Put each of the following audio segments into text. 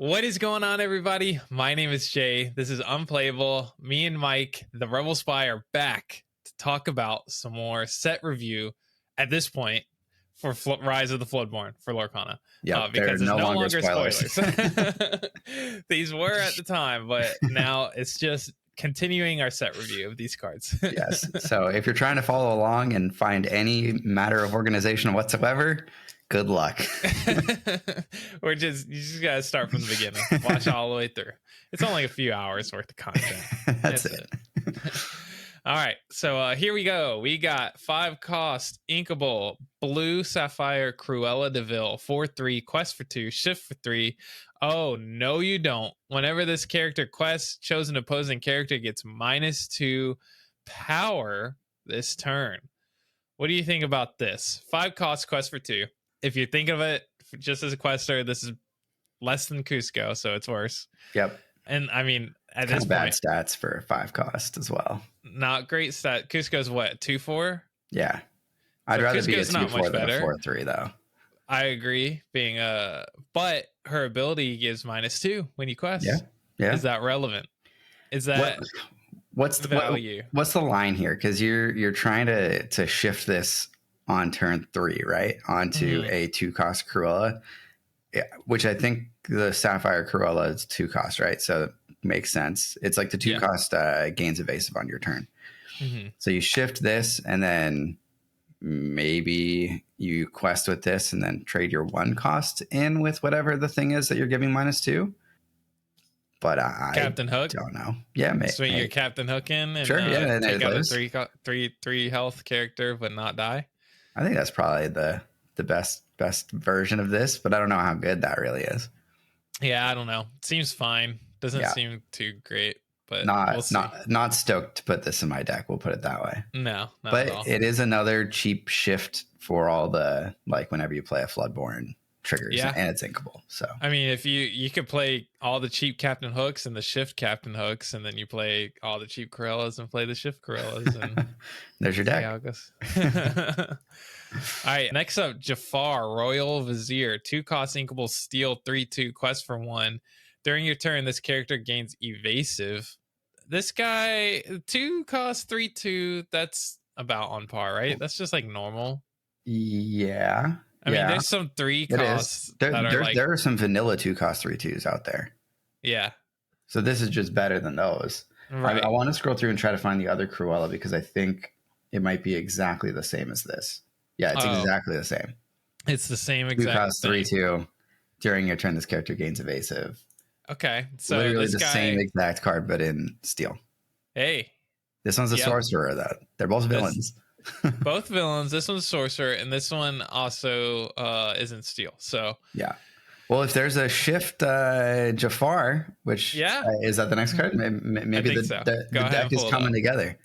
What is going on, everybody? My name is Jay. This is Unplayable. Me and Mike, the Rebel Spy, are back to talk about some more set review at this point for Rise of the Floodborn for Lorcana. Yeah, because it's no longer spoilers. spoilers. These were at the time, but now it's just continuing our set review of these cards. Yes. So if you're trying to follow along and find any matter of organization whatsoever, good luck. You just gotta start from the beginning. Watch all the way through. It's only a few hours worth of content. That's it. All right, so here we go. We got 5-cost Inkable Blue Sapphire Cruella de Vil 4/3 Quest for 2 Shift for 3. Oh no, you don't. Whenever this character quests, chosen opposing character gets -2 power this turn. What do you think about this? 5-cost Quest for 2. If you think of it just as a quester, this is less than Cusco, so it's worse. Yep. And I mean, at Kind this of bad point, stats for 5-cost as well. not great stat. Cusco's what, 2/4? Yeah. I'd So rather be a Cusco's not 2/4 much than a better. 4/3 though. I agree. But her ability gives -2 when you quest. Yeah. Is that relevant? Is that what's the value? What's the line here? Because you're trying to shift this on turn 3, right? Onto a 2-cost Cruella, which I think the Sapphire Cruella is 2-cost, right? So it makes sense. It's like the 2-cost gains evasive on your turn. So you shift this, and then maybe you quest with this, and then trade your 1-cost in with whatever the thing is that you're giving -2. But I Captain Hook? don't know. Yeah, maybe. Swing your Captain Hook in and Sure, yeah, and take it out lives. a 3 health character but not die. I think that's probably the best version of this, but I don't know how good that really is. Yeah, I don't know. It seems fine. Doesn't seem too great, but we'll see. Not stoked to put this in my deck. We'll put it that way. No, not but at all. It is another cheap shift for all the, like, whenever you play a Floodborn triggers, and it's inkable. So I mean, if you could play all the cheap Captain Hooks and the shift Captain Hooks, and then you play all the cheap Corellas and play the shift Corellas, and there's your deck. How it goes. All right, next up, Jafar Royal Vizier, 2-cost inkable steel 3/2 quest for 1. During your turn, this character gains evasive. This guy, 2-cost 3/2. That's about on par, right? That's just like normal. Yeah. I mean, there's some 3-costs. There are some vanilla 2-cost 3/2s out there. Yeah. So this is just better than those. Right. I want to scroll through and try to find the other Cruella, because I think it might be exactly the same as this. Yeah, it's exactly the same. It's the same exact 2-cost 3/2. During your turn, this character gains evasive. Okay. So literally this the same exact card, but in steel. Hey. This one's a sorcerer, though. They're both villains. Both villains. This one's sorcerer, and this one also isn't steel. So yeah. Well, if there's a shift Jafar, which is that the next card? Maybe the deck is coming together.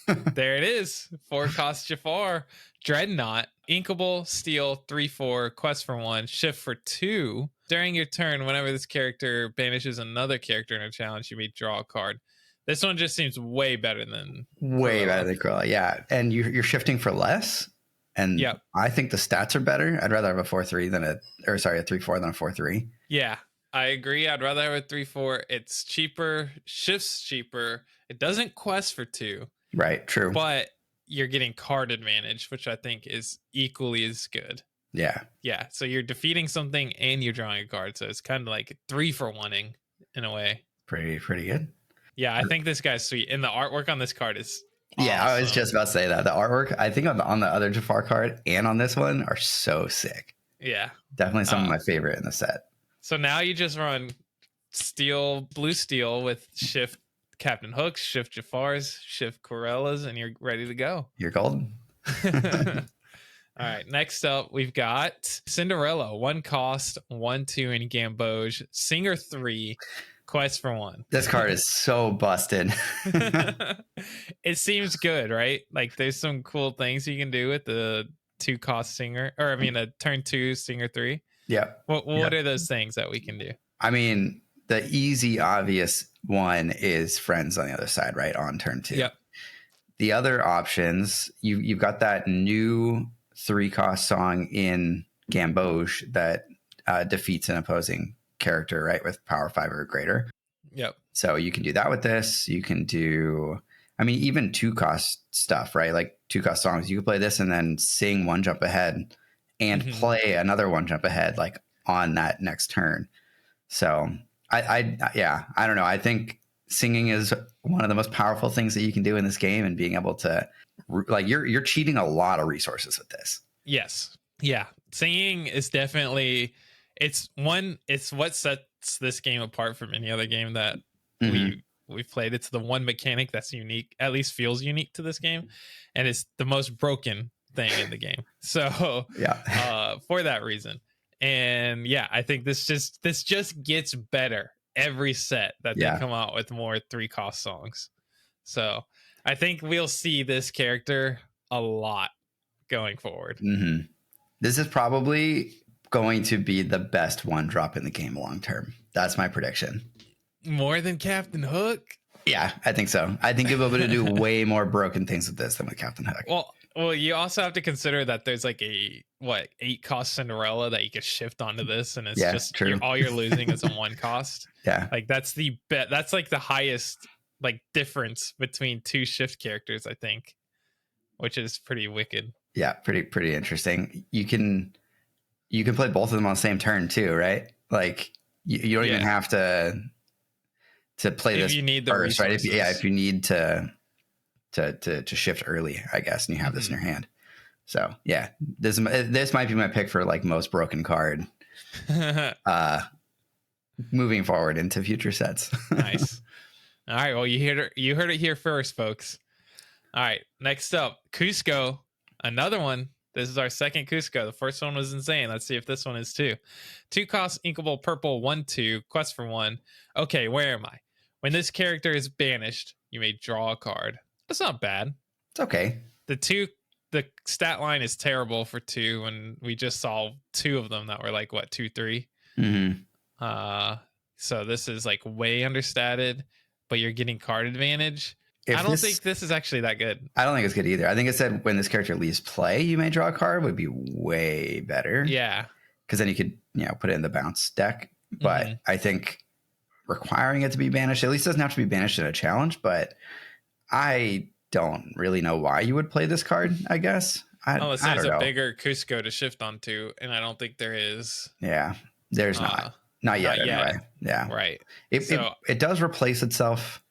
There it is. 4-cost Jafar. Dreadnought. Inkable, steel, 3/4, quest for 1, shift for 2. During your turn, whenever this character banishes another character in a challenge, you may draw a card. This one just seems way better than Cruella. Yeah. And you're shifting for less. And I think the stats are better. I'd rather have a 4/3 than a 3/4 than a 4/3. Yeah, I agree. I'd rather have a 3/4. It's cheaper, shifts cheaper. It doesn't quest for 2. Right, true. But you're getting card advantage, which I think is equally as good. Yeah. Yeah. So you're defeating something and you're drawing a card. So it's kind of like 3-for-1ing in a way. Pretty good. Yeah, I think this guy's sweet. And the artwork on this card is awesome. I was just about to say that. The artwork, I think on the other Jafar card and on this one are so sick. Yeah. Definitely some of my favorite in the set. So now you just run blue steel with shift Captain Hooks, shift Jafars, shift Corellas, and you're ready to go. You're golden. All right, next up, we've got Cinderella, 1-cost, 1/2 in Gamboge, Singer 3, quest for 1. This card is so busted. It seems good, right? Like there's some cool things you can do with the 2-cost Singer, or I mean a turn 2 Singer 3. Yeah. What are those things that we can do? I mean, the easy, obvious one is Friends on the other side, right? On turn 2. Yep. The other options, you've got that new 3-cost song in Gamboge that defeats an opposing character, right, with power 5 or greater. Yep. So you can do that with this. You can do, I mean, even 2-cost stuff, right? Like 2-cost songs. You could play this and then sing One Jump Ahead and play another One Jump Ahead, like on that next turn. So yeah, I don't know. I think singing is one of the most powerful things that you can do in this game, and being able to, like, you're cheating a lot of resources with this. Yes. Yeah. Singing is definitely, it's what sets this game apart from any other game that we've played. It's the one mechanic that's unique, at least feels unique to this game, and it's the most broken thing in the game. So yeah, for that reason. And yeah, I think this just gets better every set that they come out with more 3-cost songs. So I think we'll see this character a lot going forward. This is probably going to be the best one drop in the game long term. That's my prediction. More than Captain Hook? Yeah, I think so. I think you'll be able to do way more broken things with this than with Captain Hook. Well, you also have to consider that there's like a 8-cost Cinderella that you can shift onto this, and it's just all you're losing is a 1-cost. Yeah, like that's that's like the highest like difference between 2 shift characters, I think, which is pretty wicked. Yeah, pretty interesting. You can play both of them on the same turn too, right? Like you don't even have to play if this you need the first, resources. right? If you need to shift early, I guess, and you have this in your hand. So yeah, this might be my pick for like most broken card moving forward into future sets. Nice. All right, well, you heard it here first, folks. All right, next up, Cusco, another one. This is our second Cusco. The first one was insane. Let's see if this one is too. 2-cost inkable purple 1/2 quest for 1. Okay, where am I? When this character is banished, you may draw a card. That's not bad. It's okay. The stat line is terrible for 2, and we just saw 2 of them that were like 2/3. So this is like way understated, but you're getting card advantage. I don't think this is actually that good. I don't think it's good either. I think it said when this character leaves play, you may draw a card would be way better. Yeah. Because then you could, put it in the bounce deck. But I think requiring it to be banished, at least doesn't have to be banished in a challenge, but I don't really know why you would play this card, I guess. Unless there's a bigger Cusco to shift onto, and I don't think there is. Yeah, there's not. Not yet, anyway. Yeah. Right. It does replace itself.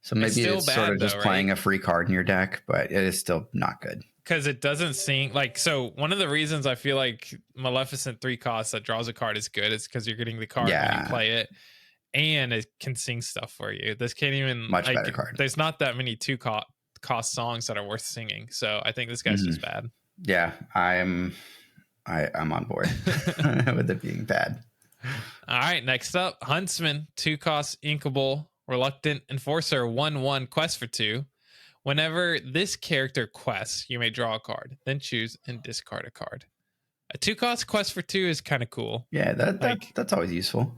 So maybe it's bad, sort of just playing a free card in your deck, but it is still not good. Because it doesn't sing so one of the reasons I feel like Maleficent 3-cost that draws a card is good is because you're getting the card when you play it, and it can sing stuff for you. This can't even much better card. There's not that many 2-cost songs that are worth singing, so I think this guy's just bad. Yeah, I'm on board with it being bad. All right, next up, Huntsman, 2-cost inkable Reluctant Enforcer 1/1 quest for 2. Whenever this character quests, you may draw a card, then choose and discard a card. A 2-cost quest for 2 is kind of cool. Yeah, that's always useful.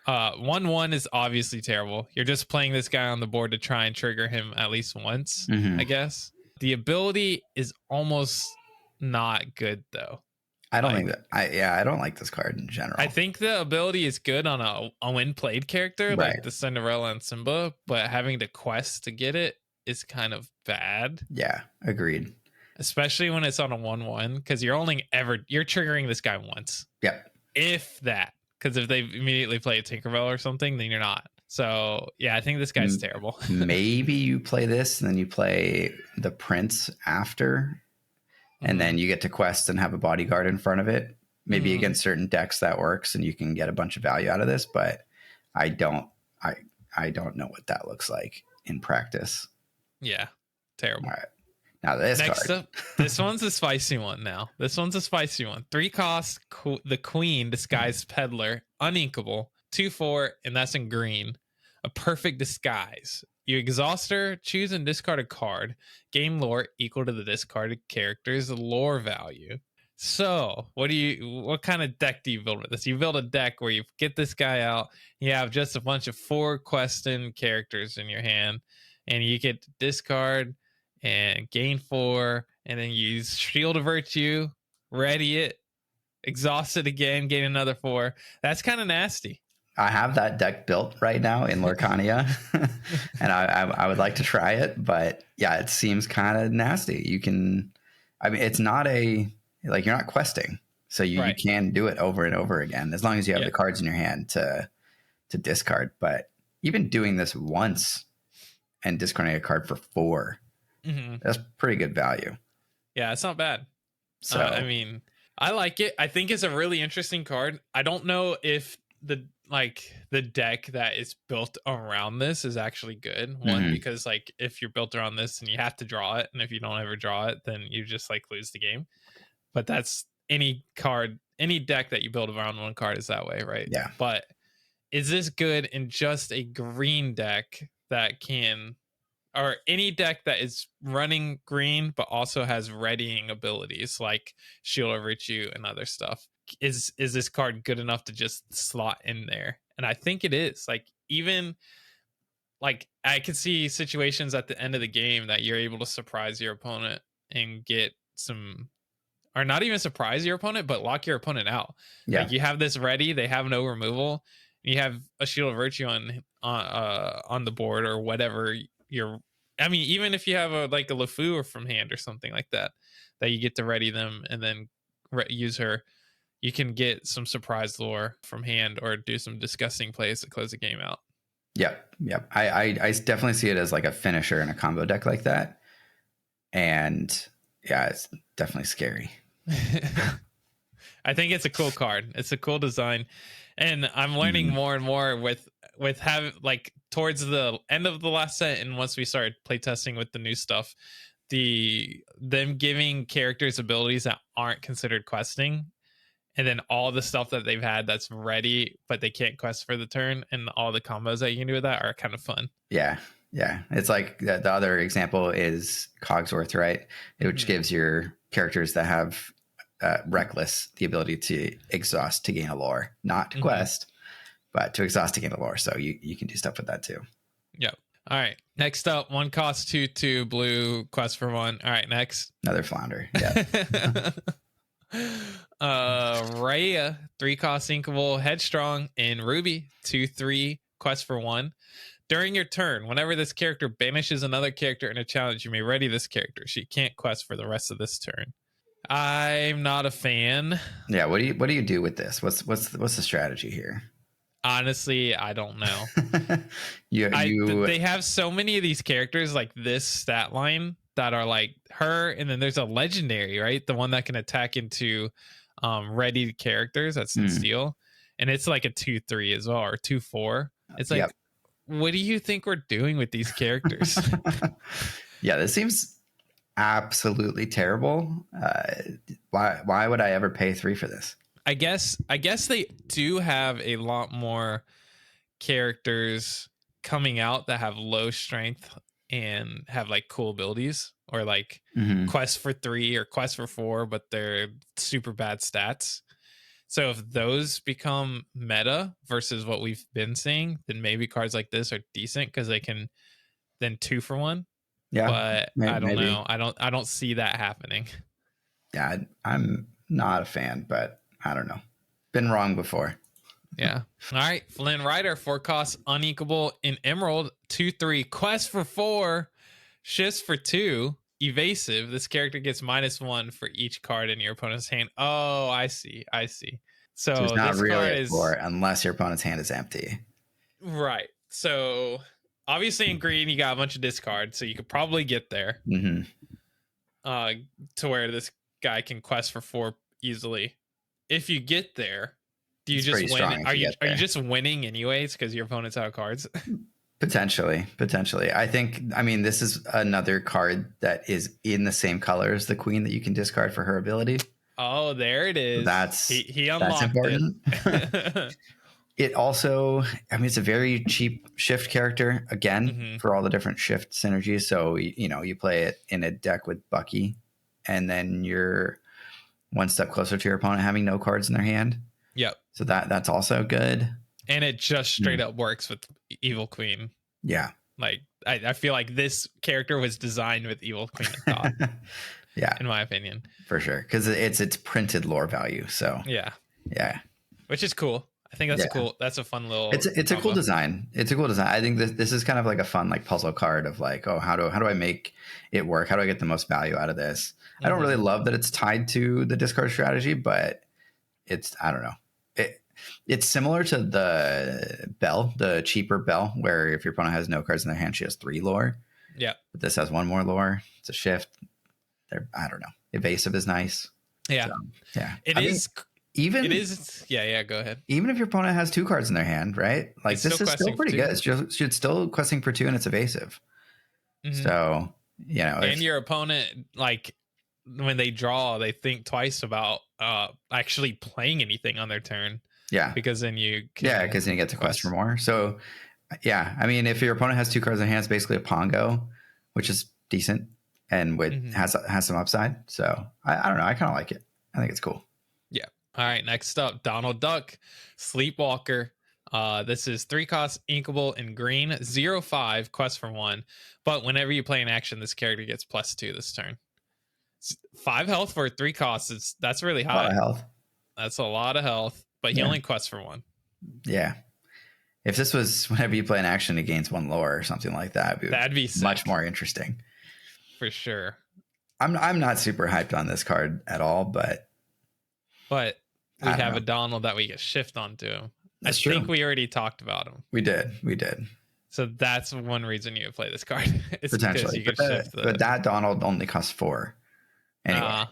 1/1 is obviously terrible. You're just playing this guy on the board to try and trigger him at least once, I guess. The ability is almost not good though. I don't think that. I don't like this card in general. I think the ability is good on a win played character like the Cinderella and Simba, but having to quest to get it is kind of bad. Yeah, agreed. Especially when it's on a 1/1, because you're triggering this guy once. Yep. If that, because if they immediately play a Tinkerbell or something, then you're not. So yeah, I think this guy's terrible. Maybe you play this and then you play the Prince after. And then you get to quest and have a bodyguard in front of it. Maybe against certain decks that works and you can get a bunch of value out of this, but I don't know what that looks like in practice. Yeah. Terrible. All right. Now next card. Up, this one's a spicy one now. 3-cost, the Queen, Disguised Peddler, uninkable, 2/4, and that's in green. A perfect disguise. You exhaust her, choose and discard a card. Gain lore equal to the discarded character's lore value. So, what kind of deck do you build with this? You build a deck where you get this guy out, you have just a bunch of 4 questing characters in your hand, and you get to discard and gain 4, and then use Shield of Virtue, ready it, exhaust it again, gain another 4. That's kind of nasty. I have that deck built right now in Lorcania, and I would like to try it, but yeah, it seems kind of nasty. You can, I mean, it's not like you're not questing, so you Right. can do it over and over again as long as you have Yeah. the cards in your hand to discard. But even doing this once and discarding a card for 4, Hmm. that's pretty good value. Yeah, it's not bad. I So mean, I like it. I think it's a really interesting card. I don't know if the deck that is built around this is actually good. One, mhm. because like if you're built around this and you have to draw it, and if you don't ever draw it, then you just like lose the game. But that's any card, any deck that you build around one card is that way, right? Yeah, But is this good in just a green deck that can, or any deck that is running green but also has readying abilities like Shield of Virtue and other stuff? Is this card good enough to just slot in there? And I think it is. Like, even like I could see situations at the end of the game that you're able to surprise your opponent and get some, or not even surprise your opponent, but lock your opponent out. Like, yeah, you have this ready, they have no removal, you have a Shield of Virtue on the board or whatever. You're, I mean, even if you have a like a LeFou from hand or something like that, that you get to ready them and then use her, you can get some surprise lore from hand or do some disgusting plays to close the game out. yep, yep. I definitely see it as like a finisher in a combo deck like that, and yeah, it's definitely scary. I think it's a cool card. It's a cool design, and I'm learning Mhm. more and more with have like towards the end of the last set, and once we started playtesting with the new stuff, them giving characters abilities that aren't considered questing, and then all the stuff that they've had that's ready but they can't quest for the turn, and all the combos that you can do with that are kind of fun. Yeah, yeah. It's like the other example is Cogsworth, right? Which Hmm. gives your characters that have Reckless the ability to exhaust to gain a lore, not to Hmm. quest, but to exhaust to gain a lore. So you can do stuff with that too. Yep. All right. Next up, one cost 2/2 blue, quest for 1. All right, next. Another flounder. Yeah. Raya, 3 cost inkable, headstrong, and Ruby, 2/3, quest for 1. During your turn, whenever this character banishes another character in a challenge, you may ready this character. She can't quest for the rest of this turn. I'm not a fan. Yeah. What do you do with this? What's the strategy here? Honestly, I don't know. You They have so many of these characters like this stat line that are like her, and then there's a legendary, right? The one that can attack into ready characters, that's in mm, steel, and it's like a 2/3 as well, or 2/4. It's yep. like, what do you think we're doing with these characters? Yeah, this seems absolutely terrible. Why would I ever pay 3 for this? I guess they do have a lot more characters coming out that have low strength and have like cool abilities, or like Hmm. quest for 3 or quest for 4, but they're super bad stats. So if those become meta versus what we've been seeing, then maybe cards like this are decent because they can then 2 for 1. Yeah, But I don't maybe. know. I don't see that happening. Yeah, I'm not a fan, but I don't know. Been wrong before. Yeah. All right. Flynn Rider, 4 costs, unequable in Emerald, 2/3, quest for 4, shifts for 2, evasive. This character gets -1 for each card in your opponent's hand. Oh, I see. I see. So it's So not this really card a is score unless your opponent's hand is empty. right. So obviously in green, you got a bunch of discards, so you could probably get there Hmm. uh, to where this guy can quest for 4 easily. If you get there, do you It's pretty just win? strong if Are you you get are you there. just winning anyways because your opponent's out of cards? Potentially. I think. I mean, this is another card that is in the same color as the queen that you can discard for her ability. Oh, there it is. That's He that's unlocked it. important. It also, I mean, it's a very cheap shift character again Hmm. for all the different shift synergies. So you play it in a deck with Bucky, and then you're one step closer to your opponent having no cards in their hand. Yep. So that's also good. And it just straight Mm. up works with Evil Queen. Yeah. Like I feel like this character was designed with Evil Queen at thought, Yeah, in my opinion. for sure. Because it's printed lore value. So Yeah. yeah. Which is cool. I think that's that's a fun little It's a cool combo. design. It's a cool design. I think this is kind of like a fun like puzzle card of like, oh, how do I make it work? How do I get the most value out of this? I don't really love that it's tied to the discard strategy, but I don't know. It's similar to the Bell, the cheaper Bell, where if your opponent has no cards in their hand, she has 3 lore. Yeah. But this has 1 more lore. It's a shift. I don't know. Evasive is nice. Yeah. So, yeah. It is. Yeah, go ahead. Even if your opponent has 2 cards in their hand, right? Like this is still pretty good. It's still questing for 2 and it's evasive. So, you know. And your opponent, like, when they draw, they think twice about actually playing anything on their turn. Yeah. Because then you because then you get to quest for more. So, yeah. I mean, if your opponent has 2 cards in their hand, it's basically a Pongo, which is decent and has some upside. So, I don't know. I kind of like it. I think it's cool. Yeah. All right. Next up, Donald Duck, Sleepwalker. This is 3 costs, inkable in green, 0/5, quest for 1. But whenever you play an action, this character gets +2 this turn. 5 health for 3 costs. That's really high. A lot of health. That's a lot of health, but he only quests for 1. Yeah. If this was whenever you play an action, it gains 1 lore or something like that, that'd be sick. Much more interesting. For sure. I'm not super hyped on this card at all, but we have a Donald that we get shift onto him. I think we already talked about him. We did. So that's one reason you would play this card. It's potentially, because you can shift but that Donald only costs 4 anyway.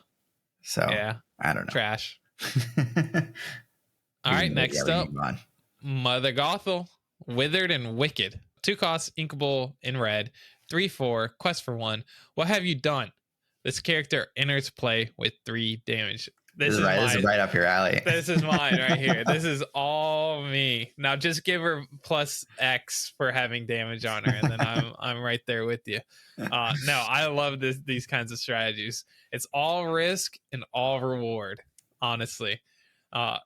So yeah, I don't know. Trash. All right, next up, Mother Gothel, Withered and Wicked. 2 costs, inkable in red, 3/4, quest for 1. What have you done? This character enters play with 3 damage. This is right up your alley. This is mine right here. This is all me. Now just give her +X for having damage on her, and then I'm right there with you. No, I love these kinds of strategies. It's all risk and all reward, honestly. I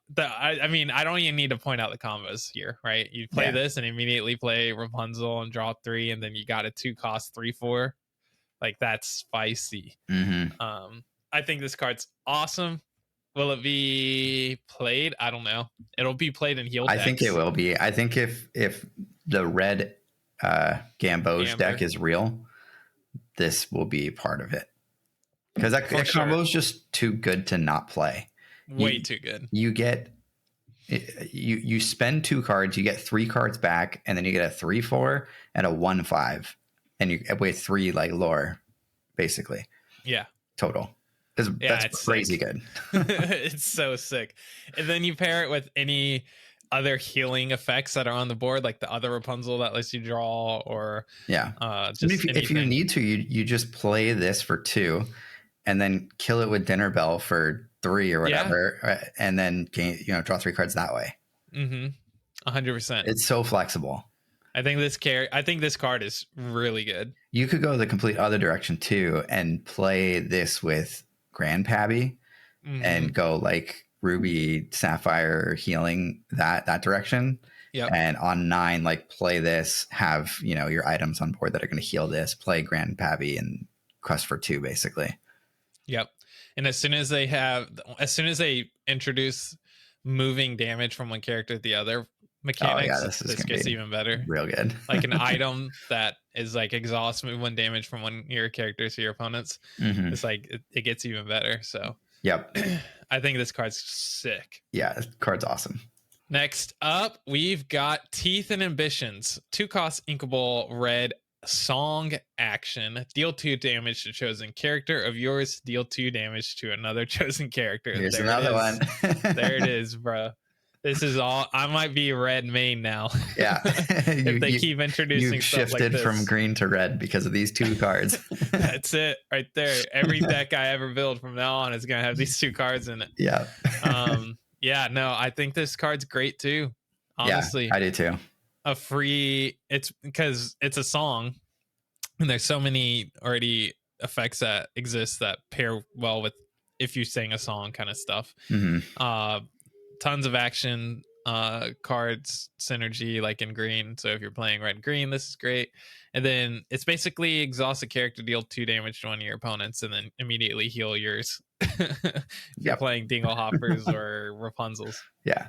mean, I don't even need to point out the combos here, right? You play this and immediately play Rapunzel and draw 3, and then you got a 2 cost 3/4. Like, that's spicy. I think this card's awesome. Will it be played? I don't know. It'll be played in heal decks. I think it will be. I think if the red Gamboge deck is real, this will be part of it. Because that combo is just too good to not play. Way too good. You spend 2 cards, you get 3 cards back, and then you get a 3/4 and a 1/5, and you with 3 like lore, basically. Yeah. Total. That's crazy good. It's so sick. And then you pair it with any other healing effects that are on the board, like the other Rapunzel that lets you draw, or just if you need to, you just play this for 2, and then kill it with Dinner Bell for 3 or whatever, and then draw 3 cards that way. 100%. It's so flexible. I think this card is really good. You could go the complete other direction too, and play this with Grandpappy, and go like Ruby, Sapphire healing that direction. And on 9, like play this, have your items on board that are going to heal this. Play Grandpappy and quest for 2, basically. Yep. And as soon as they introduce moving damage from one character to the other mechanics, this gets even better. Real good. Like an item that is like exhaust, move 1 damage from one of your characters to your opponents. It's like it gets even better. So I think this card's sick. Yeah, this card's awesome. Next up, we've got Teeth and Ambitions. 2 costs, inkable, red, song action. Deal 2 damage to chosen character of yours. Deal 2 damage to another chosen character. Here's another one. There it is, bro. This is all. I might be red main now. Yeah. If they keep introducing stuff like this. You shifted from green to red because of these 2 cards. That's it right there. Every deck I ever build from now on is going to have these 2 cards in it. Yeah. No, I think this card's great too. Honestly. Yeah, I do too. It's because it's a song, and there's so many already effects that exist that pair well with if you sing a song kind of stuff. Tons of action cards, synergy like in green. So if you're playing red green, this is great. And then it's basically exhaust a character, deal 2 damage to one of your opponents, and then immediately heal yours. If you're playing Dingle Hoppers or Rapunzels. Yeah.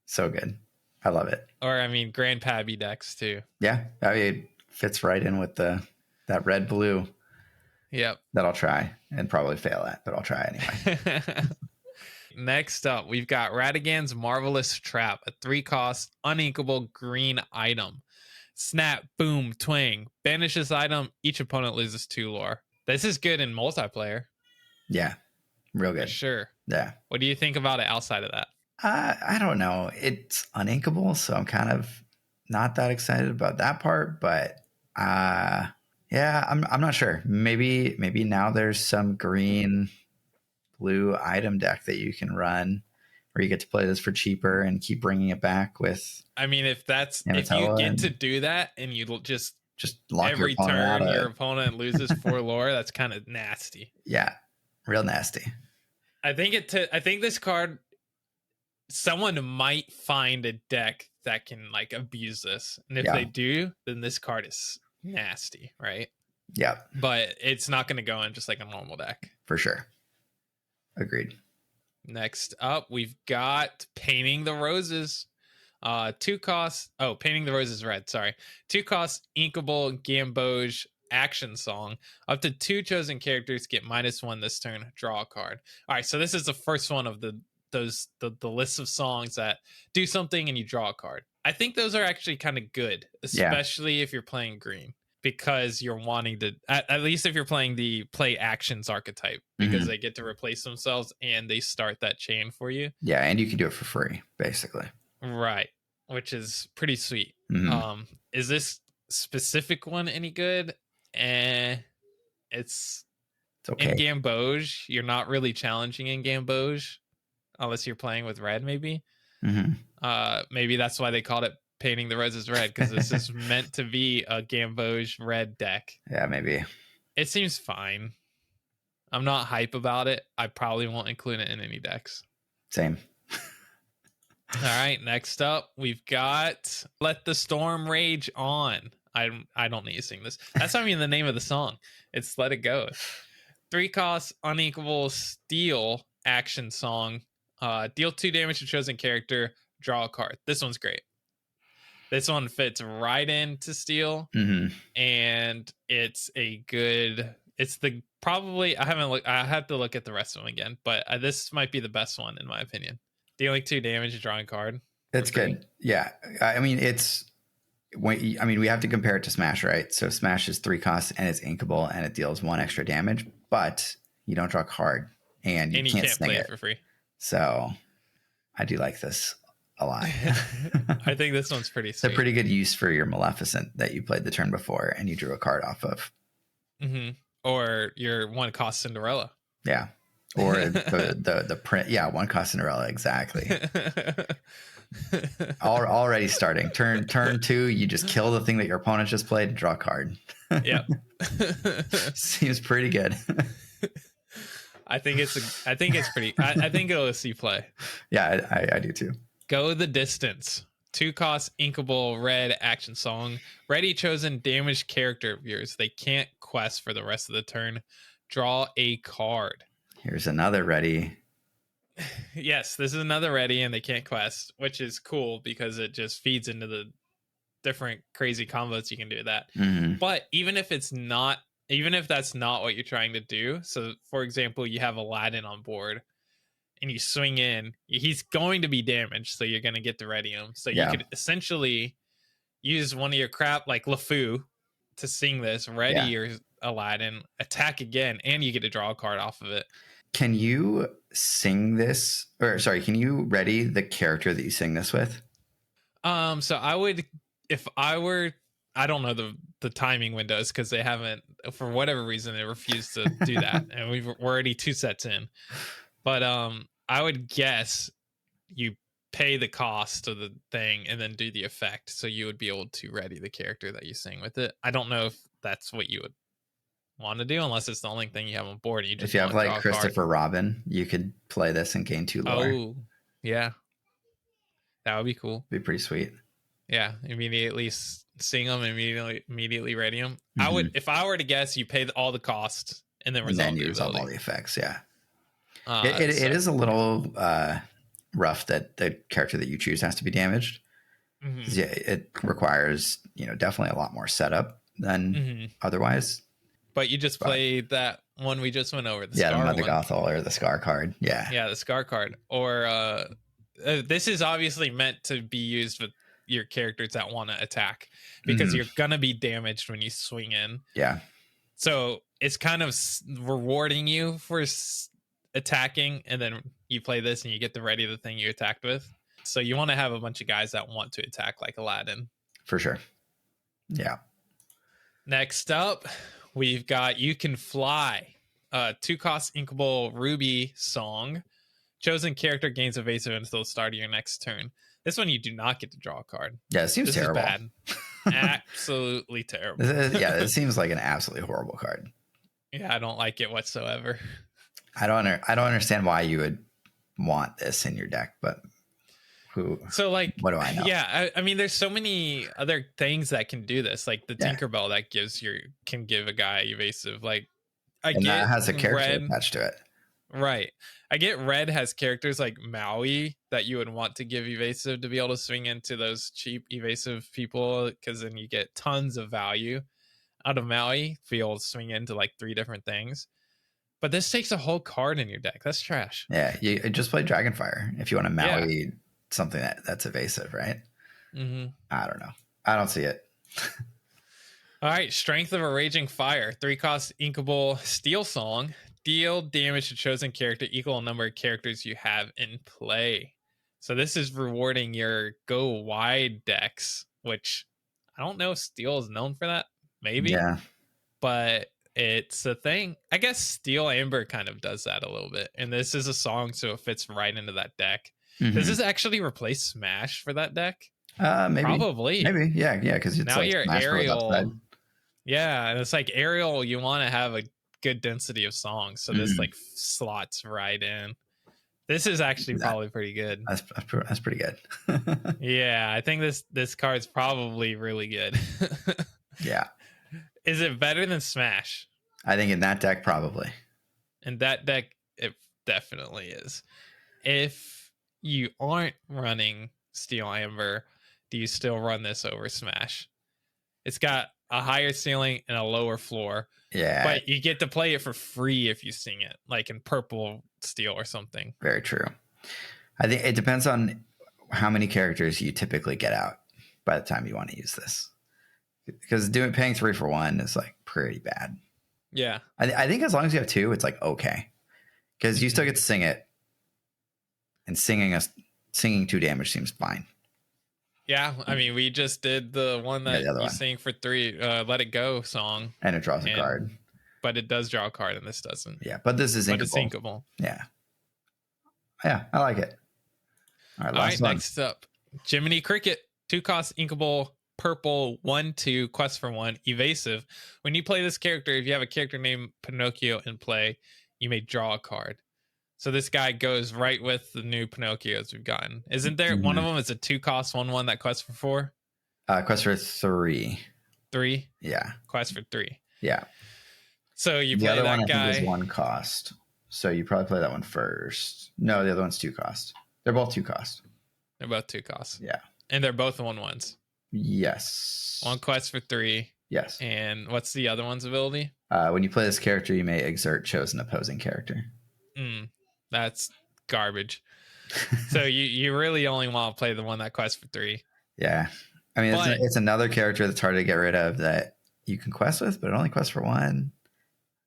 So good. I love it. Or I mean, Grand Pabby decks too. Yeah, I mean, it fits right in with that red blue. Yep. That I'll try and probably fail at, but I'll try anyway. Next up, we've got Ratigan's Marvelous Trap, a 3-cost, uninkable green item. Snap, boom, twang. Banish this item. Each opponent loses 2 lore. This is good in multiplayer. Yeah, real For good. sure. Yeah. What do you think about it outside of that? I don't know. It's uninkable, so I'm kind of not that excited about that part. But yeah, I'm not sure. Maybe now there's some green blue item deck that you can run where you get to play this for cheaper and keep bringing it back with. I mean, if you get to do that and you just lock every your opponent turn out your opponent loses 4 lore, that's kind of nasty. Yeah, real nasty. I think this card, someone might find a deck that can like abuse this, and if they do, then this card is nasty, right? Yeah, but it's not going to go in just like a normal deck. For sure. Agreed. Next up, we've got Painting the Roses. 2 costs. Oh, Painting the Roses red. Sorry. 2 costs, inkable Gamboge action song. Up to 2 chosen characters get -1 this turn. Draw a card. All right, so this is the first one of the list of songs that do something and you draw a card. I think those are actually kind of good, especially if you're playing green, because you're wanting to, at least if you're playing the play actions archetype, because they get to replace themselves and they start that chain for you. Yeah, and you can do it for free, basically. Right, which is pretty sweet. Is this specific one any good? It's okay. In Gamboge, you're not really challenging in Gamboge unless you're playing with red, maybe. Maybe that's why they called it Painting the Roses red, because this is meant to be a Gamboge red deck. Yeah, maybe. It seems fine. I'm not hype about it. I probably won't include it in any decks. Same. All right, next up, we've got Let the Storm Rage On. I don't need to sing this. That's not even the name of the song. It's Let It Go. 3 costs, unequal steel action song. Deal 2 damage to chosen character. Draw a card. This one's great. This one fits right into steel, and it's the probably, I have to look at the rest of them again, but this might be the best one in my opinion. Dealing 2 damage, drawing a card. It's good. Yeah, I mean we have to compare it to Smash, right? So Smash is 3 costs and it's inkable and it deals 1 extra damage, but you don't draw a card and you can't play it for free. So I do like this a lot. I think this one's pretty sweet. It's a pretty good use for your Maleficent that you played the turn before and you drew a card off of. Or your 1 cost Cinderella. Yeah. Or the print. Yeah, 1 cost Cinderella. Exactly. Already starting. Turn 2, you just kill the thing that your opponent just played and draw a card. Yep. Seems pretty good. I think it's pretty. I think it'll see play. Yeah, I do too. Go the Distance. 2 costs, inkable red action song. Ready chosen damaged character of yours. They can't quest for the rest of the turn. Draw a card. Here's another ready. Yes, this is another ready, and they can't quest, which is cool because it just feeds into the different crazy combos you can do with that. But even if that's not what you're trying to do, so for example, you have Aladdin on board and you swing in, he's going to be damaged, so you're going to get to ready him. So you could essentially use one of your crap like LeFou to sing this, ready your Aladdin, attack again, and you get to draw a card off of it. Can you sing this, or sorry, can you ready the character that you sing this with? So I would, if I were, I don't know the timing windows because they haven't, for whatever reason, they refused to do that, and we're already 2 sets in. But I would guess you pay the cost of the thing and then do the effect, so you would be able to ready the character that you sing with it. I don't know if that's what you would want to do, unless it's the only thing you have on board. And you just, if you have like Christopher Robin, you could play this and gain 2 lore. Oh, yeah, that would be cool. Be pretty sweet. Yeah, immediately sing them, immediately ready them. I would, if I were to guess, you pay all the costs and then resolve and then you resolve all the effects. Yeah. It is a little rough that the character that you choose has to be damaged. Mm-hmm. Yeah, it requires, definitely a lot more setup than otherwise. But you just But played that one we just went over, the yeah, the Scar Mother one. Gothel or the Scar card. Yeah. Yeah, the Scar card. Or this is obviously meant to be used with your characters that want to attack, because you're going to be damaged when you swing in. Yeah. So it's kind of rewarding you for attacking, and then you play this and you get to ready the thing you attacked with. So you want to have a bunch of guys that want to attack, like Aladdin. For sure. Yeah. Next up, we've got You Can Fly, 2-cost inkable ruby song. Chosen character gains evasive until the start of your next turn. This one you do not get to draw a card. Yeah, it seems This terrible. is bad. Absolutely terrible. Yeah, it seems like an absolutely horrible card. Yeah, I don't like it whatsoever. I don't understand why you would want this in your deck, but so like, what do I know? Yeah, I mean, there's so many other things that can do this, like the Tinkerbell that can give a guy evasive. Like, that has a character attached to it. Right. I get red has characters like Maui that you would want to give evasive to be able to swing into those cheap evasive people, because then you get tons of value out of Maui to be able to swing into like 3 different things. But this takes a whole card in your deck. That's trash. Yeah, you just play Dragonfire if you want to Maui something that's evasive, right? I don't know. I don't see it. All right, Strength of a Raging Fire, 3-cost inkable steel song. Deal damage to chosen character equal number of characters you have in play. So this is rewarding your go wide decks, which I don't know if Steel is known for that. Maybe. Yeah. But it's a thing. I guess Steel Amber kind of does that a little bit. And this is a song, so it fits right into that deck. Does this actually replace Smash for that deck? Maybe. Probably. Maybe. Yeah, because it's now like you're Smash Ariel. Yeah, and it's like Ariel, you want to have a good density of songs, so this like slots right in. This is actually probably pretty good. That's pretty good. Yeah, I think this card's probably really good. Yeah. Is it better than Smash? I think in that deck, probably. In that deck, it definitely is. If you aren't running Steel Amber, do you still run this over Smash? It's got a higher ceiling and a lower floor. Yeah. But you get to play it for free if you sing it, like in purple steel or something. Very true. I think it depends on how many characters you typically get out by the time you want to use this. Because paying 3 for 1 is like pretty bad. Yeah. I think as long as you have 2, it's like okay. Because you still get to sing it. And singing 2 damage seems fine. Yeah, I mean, we just did the one that you sing for 3, Let It Go song. And it draws a card. But it does draw a card, and this doesn't. Yeah, but this is inkable. But it's inkable. Yeah. Yeah, I like it. All right, next up. Jiminy Cricket, 2-cost inkable purple 1/2 quest for 1 evasive. When you play this character, if you have a character named Pinocchio in play, you may draw a card. So this guy goes right with the new Pinocchios we've gotten. Isn't there one of them is a 2-cost 1/1 that quest for 4? Quest for 3. 3? Yeah. Quest for 3. Yeah. So you play that one, guy. I think, is 1 cost. So you probably play that one first. No, the other one's 2 cost. They're both 2 cost. They're both 2 costs. Yeah. And they're both 1/1s. Yes. 1 quest for 3. Yes. And what's the other one's ability? When you play this character, you may exert chosen opposing character. That's garbage. So you really only want to play the one that quests for 3. Yeah. I mean, it's another character that's hard to get rid of that you can quest with, but it only quests for 1.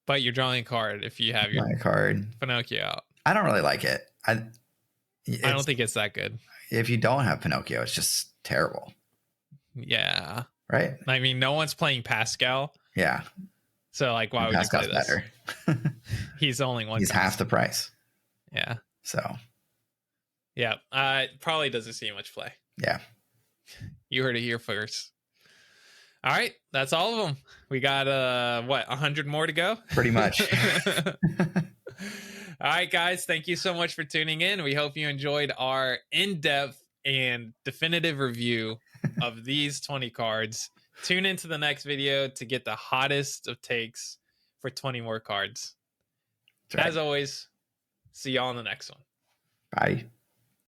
But you're drawing a card if you have your card. Pinocchio out. I don't really like it. I don't think it's that good. If you don't have Pinocchio, it's just terrible. Yeah. Right? I mean, no one's playing Pascal. Yeah. So, like, why would you play this? Better. He's only 1 He's cost. half the price. Yeah. So. Yeah. Probably doesn't see much play. Yeah. You heard it here first. All right. That's all of them. We got, 100 more to go? Pretty much. All right, guys. Thank you so much for tuning in. We hope you enjoyed our in-depth and definitive review of these 20 cards. Tune into the next video to get the hottest of takes for 20 more cards. Right. As always, see y'all in the next one. Bye.